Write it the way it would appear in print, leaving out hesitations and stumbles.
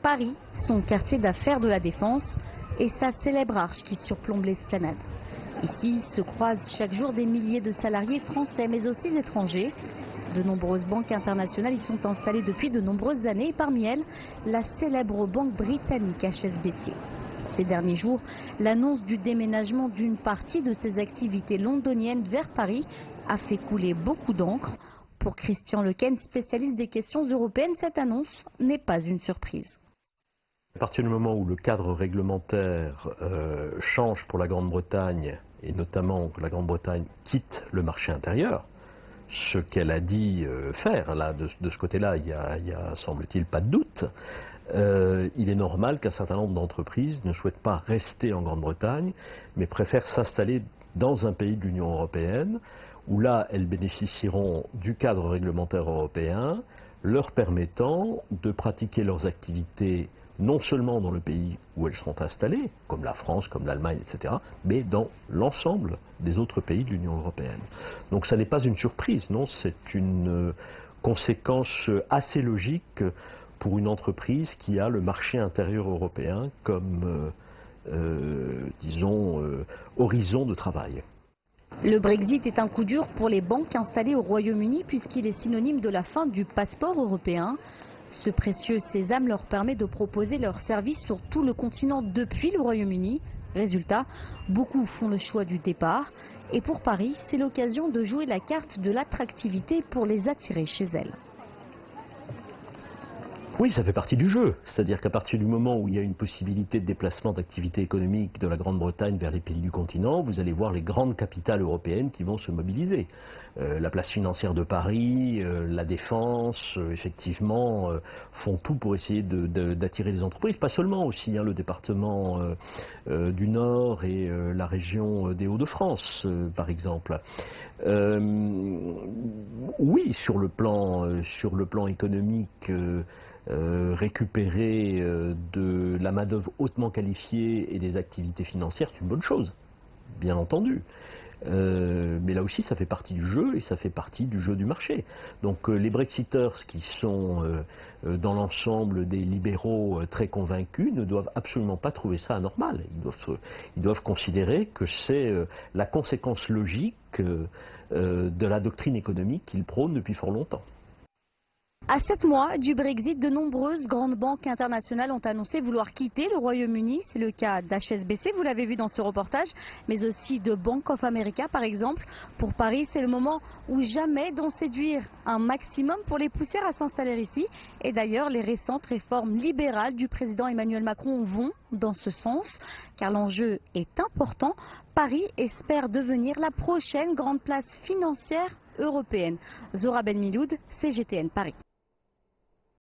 Paris, son quartier d'affaires de la Défense et sa célèbre arche qui surplombe l'esplanade. Ici se croisent chaque jour des milliers de salariés français mais aussi étrangers. De nombreuses banques internationales y sont installées depuis de nombreuses années et parmi elles, la célèbre banque britannique HSBC. Ces derniers jours, l'annonce du déménagement d'une partie de ses activités londoniennes vers Paris a fait couler beaucoup d'encre. Pour Christian Lequen, spécialiste des questions européennes, cette annonce n'est pas une surprise. À partir du moment où le cadre réglementaire change pour la Grande-Bretagne, et notamment que la Grande-Bretagne quitte le marché intérieur, ce qu'elle a dit faire, là, de ce côté-là, il y a semble-t-il pas de doute, il est normal qu'un certain nombre d'entreprises ne souhaitent pas rester en Grande-Bretagne, mais préfèrent s'installer dans un pays de l'Union européenne, où là, elles bénéficieront du cadre réglementaire européen, leur permettant de pratiquer leurs activités non seulement dans le pays où elles seront installées, comme la France, comme l'Allemagne, etc., mais dans l'ensemble des autres pays de l'Union européenne. Donc ça n'est pas une surprise, non, c'est une conséquence assez logique pour une entreprise qui a le marché intérieur européen comme, disons, horizon de travail. Le Brexit est un coup dur pour les banques installées au Royaume-Uni puisqu'il est synonyme de la fin du passeport européen. Ce précieux sésame leur permet de proposer leurs services sur tout le continent depuis le Royaume-Uni. Résultat, beaucoup font le choix du départ. Et pour Paris, c'est l'occasion de jouer la carte de l'attractivité pour les attirer chez elles. Oui, ça fait partie du jeu. C'est-à-dire qu'à partir du moment où il y a une possibilité de déplacement d'activité économique de la Grande-Bretagne vers les pays du continent, vous allez voir les grandes capitales européennes qui vont se mobiliser. La place financière de Paris, la Défense, effectivement, font tout pour essayer d'attirer des entreprises. Pas seulement aussi, le département du Nord et la région des Hauts-de-France, par exemple. Oui, sur le plan économique, récupérer de la main-d'œuvre hautement qualifiée et des activités financières, c'est une bonne chose, bien entendu. Mais là aussi, ça fait partie du jeu et ça fait partie du jeu du marché. Donc les Brexiters qui sont dans l'ensemble des libéraux très convaincus ne doivent absolument pas trouver ça anormal. Ils doivent considérer que c'est la conséquence logique de la doctrine économique qu'ils prônent depuis fort longtemps. À 7 mois du Brexit, de nombreuses grandes banques internationales ont annoncé vouloir quitter le Royaume-Uni. C'est le cas d'HSBC, vous l'avez vu dans ce reportage, mais aussi de Bank of America par exemple. Pour Paris, c'est le moment ou jamais d'en séduire un maximum pour les pousser à s'installer ici. Et d'ailleurs, les récentes réformes libérales du président Emmanuel Macron vont dans ce sens, car l'enjeu est important. Paris espère devenir la prochaine grande place financière européenne. Zora Ben Miloud, CGTN Paris.